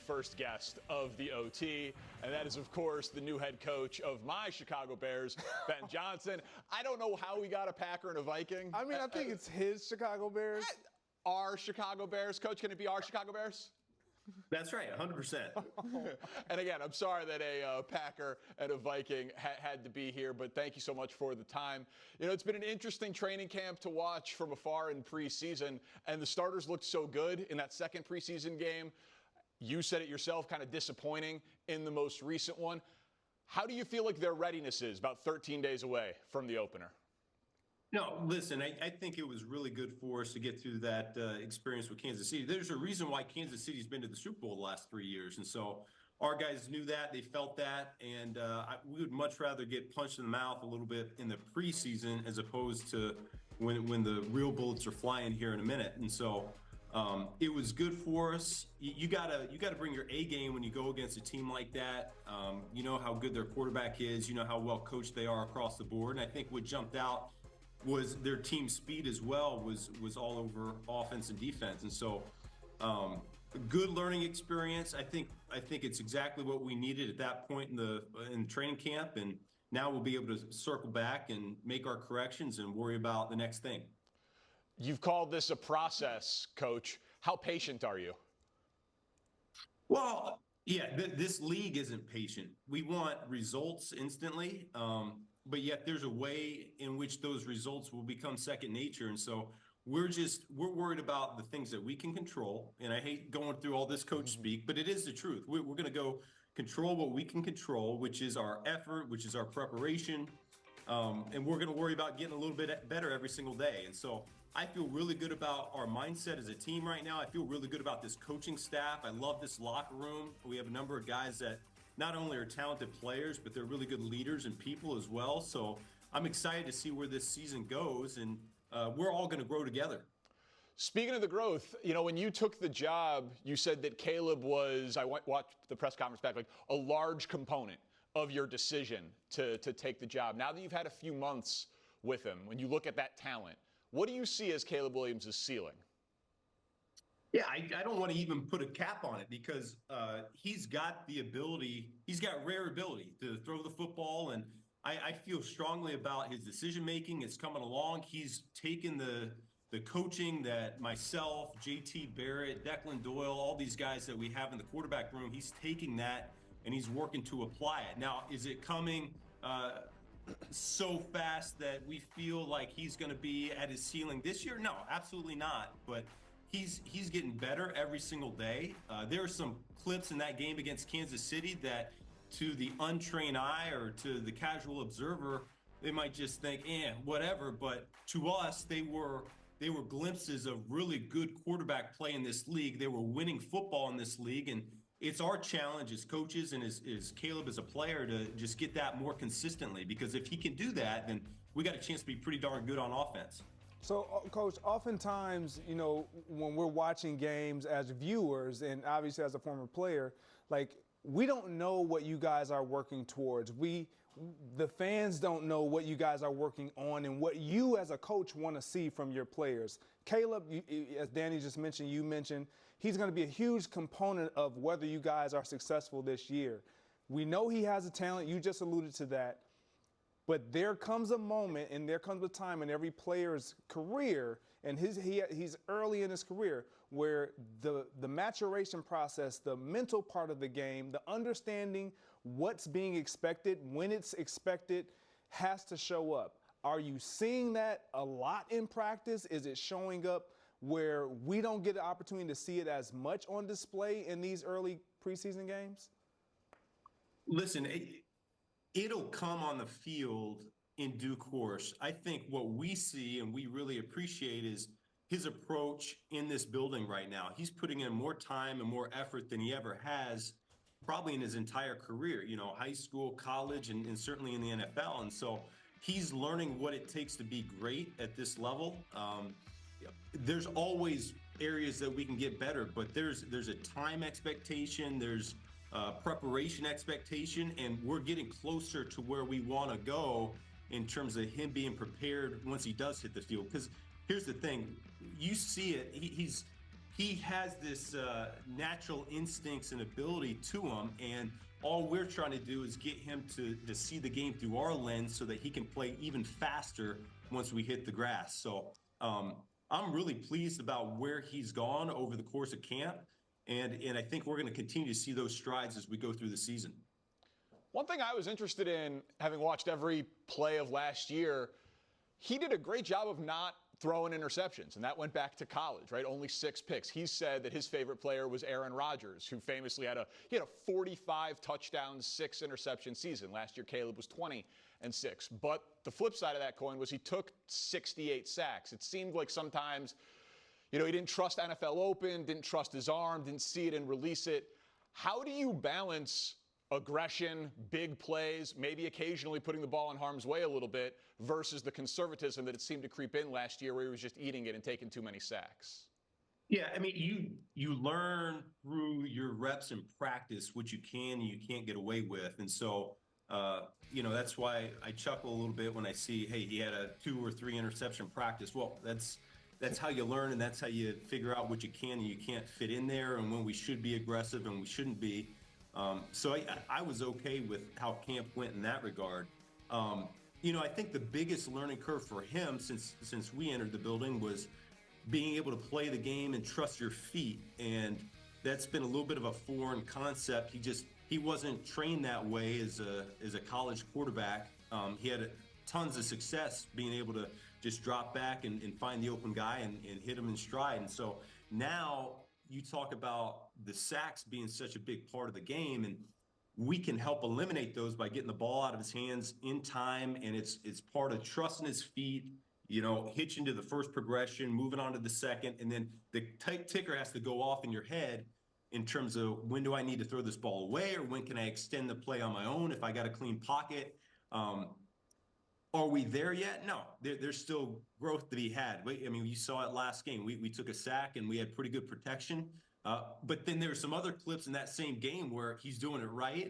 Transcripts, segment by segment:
first guest of the OT, and that is, of course, the new head coach of my Chicago Bears, Ben Johnson. I don't know how we got a Packer and a Viking. I mean, I think it's his Chicago Bears. Our Chicago Bears. Coach, can it be our Chicago Bears? That's right, 100%. And again, I'm sorry that a Packer and a Viking had to be here, but thank you so much for the time. You know, it's been an interesting training camp to watch from afar in preseason, and the starters looked so good in that second preseason game. You said it yourself, kind of disappointing in the most recent one. How do you feel like their readiness is about 13 days away from the opener? No, listen, I think it was really good for us to get through that experience with Kansas City. There's a reason why Kansas City's been to the Super Bowl the last 3 years. And so our guys knew that, they felt that, and we would much rather get punched in the mouth a little bit in the preseason as opposed to when the real bullets are flying here in a minute. And so it was good for us. You gotta bring your A game when you go against a team like that. You know how good their quarterback is. You know how well coached they are across the board. And I think what jumped out was their team speed as well was all over offense and defense. And so a good learning experience. I think it's exactly what we needed at that point in the training camp. And now we'll be able to circle back and make our corrections and worry about the next thing. You've called this a process, Coach. How patient are you? Well, yeah, this league isn't patient. We want results instantly. But yet there's a way in which those results will become second nature. And so we're worried about the things that we can control. And I hate going through all this coach speak, but it is the truth. We're going to go control what we can control, which is our effort, which is our preparation. And we're going to worry about getting a little bit better every single day. And so I feel really good about our mindset as a team right now. I feel really good about this coaching staff. I love this locker room. We have a number of guys that not only are talented players, but they're really good leaders and people as well. So I'm excited to see where this season goes, and we're all going to grow together. Speaking of the growth, you know, when you took the job, you said that Caleb was, I watched the press conference back, like a large component of your decision to take the job. Now that you've had a few months with him, when you look at that talent, what do you see as Caleb Williams' ceiling? Yeah, I don't want to even put a cap on it because he's got the ability, he's got rare ability to throw the football, and I feel strongly about his decision-making. It's coming along. He's taken the coaching that myself, JT Barrett, Declan Doyle, all these guys that we have in the quarterback room, he's taking that and he's working to apply it. Now, is it coming so fast that we feel like he's going to be at his ceiling this year? No, absolutely not. But he's getting better every single day. There are some clips in that game against Kansas City that to the untrained eye or to the casual observer, they might just think, whatever. But to us, they were glimpses of really good quarterback play in this league. They were winning football in this league. And it's our challenge as coaches and as Caleb as a player to just get that more consistently, because if he can do that, then we got a chance to be pretty darn good on offense. So, Coach, oftentimes, you know, when we're watching games as viewers and obviously as a former player, like, we don't know what you guys are working towards. The fans don't know what you guys are working on and what you as a coach want to see from your players. Caleb, as Danny just mentioned, you mentioned, he's going to be a huge component of whether you guys are successful this year. We know he has a talent. You just alluded to that. But there comes a moment and there comes a time in every player's career, and he's early in his career, where the maturation process, the mental part of the game, the understanding what's being expected, when it's expected, has to show up. Are you seeing that a lot in practice? Is it showing up where we don't get the opportunity to see it as much on display in these early preseason games? Listen, it'll come on the field in due course. I think what we see and we really appreciate is his approach in this building right now. He's putting in more time and more effort than he ever has probably in his entire career, you know, high school, college, and certainly in the NFL. And so he's learning what it takes to be great at this level. There's always areas that we can get better, but there's a time expectation, there's preparation expectation, and we're getting closer to where we want to go in terms of him being prepared once he does hit the field. Because here's the thing, you see it, he has this natural instincts and ability to him, and all we're trying to do is get him to see the game through our lens so that he can play even faster once we hit the grass. So I'm really pleased about where he's gone over the course of camp, and I think we're going to continue to see those strides as we go through the season. One thing I was interested in, having watched every play of last year, he did a great job of not throwing interceptions, and that went back to college, right? Only 6 picks. He said that his favorite player was Aaron Rodgers, who famously had a 45 touchdowns, 6 interception season. Last year, Caleb was 20-6. But the flip side of that coin was he took 68 sacks. It seemed like sometimes, he didn't trust NFL Open, didn't trust his arm, didn't see it and release it. How do you balance aggression, big plays, maybe occasionally putting the ball in harm's way a little bit versus the conservatism that it seemed to creep in last year where he was just eating it and taking too many sacks? Yeah, I mean, you learn through your reps and practice what you can and you can't get away with. And so, that's why I chuckle a little bit when I see, hey, he had a 2 or 3 interception practice. Well, that's how you learn, and that's how you figure out what you can and you can't fit in there, and when we should be aggressive and we shouldn't be. So I was okay with how camp went in that regard. I think the biggest learning curve for him since we entered the building was being able to play the game and trust your feet. And that's been a little bit of a foreign concept. He wasn't trained that way as a college quarterback. He had tons of success being able to just drop back and find the open guy and hit him in stride. And so now you talk about the sacks being such a big part of the game, and we can help eliminate those by getting the ball out of his hands in time. And it's part of trusting his feet, hitching to the first progression, moving on to the second. And then the ticker has to go off in your head in terms of when do I need to throw this ball away, or when can I extend the play on my own if I got a clean pocket. Are we there yet? No, there's still growth to be had. You saw it last game. We took a sack and we had pretty good protection. But then there were some other clips in that same game where he's doing it right,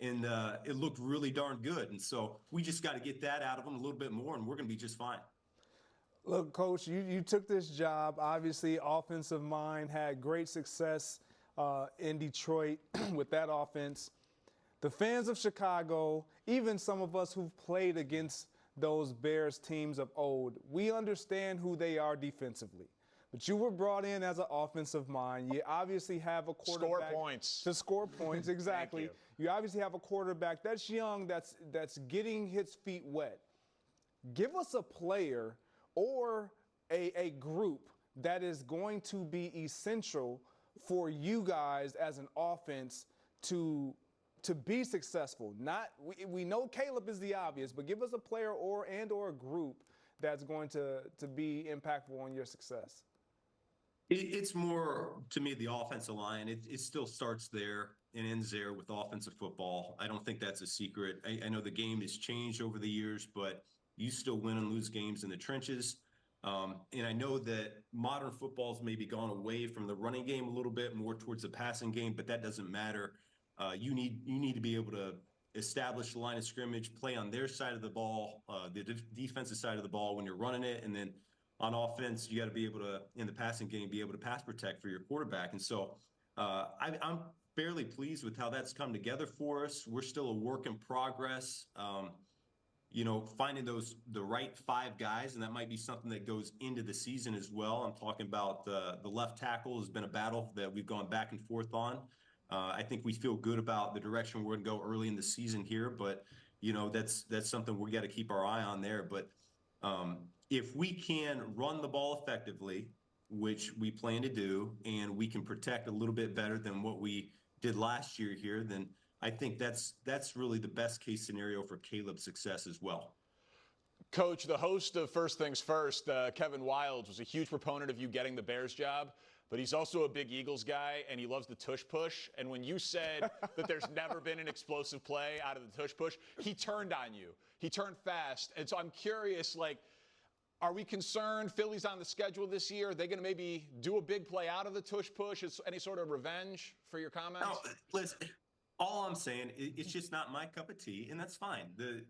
and it looked really darn good. And so we just got to get that out of him a little bit more, and we're going to be just fine. Look, Coach, you took this job. Obviously, offensive mind, had great success in Detroit with that offense. The fans of Chicago, even some of us who've played against those Bears teams of old, we understand who they are defensively. But you were brought in as an offensive mind. You obviously have a quarterback. Score points. To score points, exactly. You obviously have a quarterback that's young, that's getting his feet wet. Give us a player or a group that is going to be essential for you guys as an offense to be successful. We know Caleb is the obvious, but give us a player or a group that's going to be impactful on your success. It's more, to me, the offensive line. It still starts there and ends there with offensive football. I don't think that's a secret. I know the game has changed over the years, but you still win and lose games in the trenches. And I know that modern football's maybe gone away from the running game a little bit more towards the passing game, but that doesn't matter. You need to be able to establish the line of scrimmage, play on their side of the ball, the defensive side of the ball when you're running it, and then on offense, you got to be able to, in the passing game, be able to pass protect for your quarterback. And so I'm fairly pleased with how that's come together for us. We're still a work in progress. Finding the right 5 guys, and that might be something that goes into the season as well. I'm talking about the left tackle has been a battle that we've gone back and forth on. I think we feel good about the direction we're going to go early in the season here, but that's something we got to keep our eye on there. But if we can run the ball effectively, which we plan to do, and we can protect a little bit better than what we did last year here, then I think that's really the best case scenario for Caleb's success as well. Coach, the host of First Things First, Kevin Wildes, was a huge proponent of you getting the Bears job, but he's also a big Eagles guy, and he loves the tush push. And when you said that there's never been an explosive play out of the tush push, he turned on you. He turned fast. And so I'm curious, are we concerned? Philly's on the schedule this year. Are they going to maybe do a big play out of the tush push? Is any sort of revenge for your comments? No, listen, all I'm saying, it's just not my cup of tea, and that's fine. The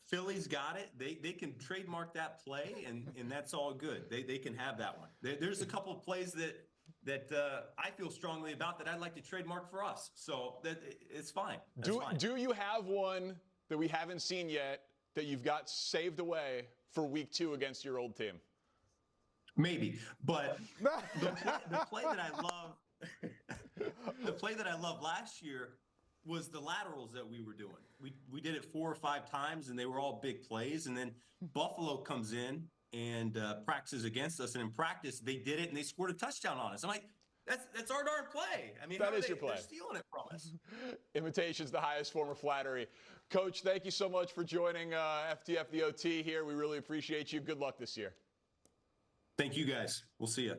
Philly's got it. They can trademark that play, and that's all good. They can have that one. There's a couple of plays that I feel strongly about that I'd like to trademark for us. So that it's fine. That's fine. Do you have one that we haven't seen yet that you've got saved away for week 2 against your old team? Maybe, but the play that I love, the play that I loved last year was the laterals that we were doing. We did it 4 or 5 times, and they were all big plays. And then Buffalo comes in and practices against us, and in practice they did it and they scored a touchdown on us. I'm like, that's our darn play. I mean, that is your play. They're stealing it from us. Imitation's the highest form of flattery. Coach, thank you so much for joining FTF the OT here. We really appreciate you. Good luck this year. Thank you, guys. We'll see you.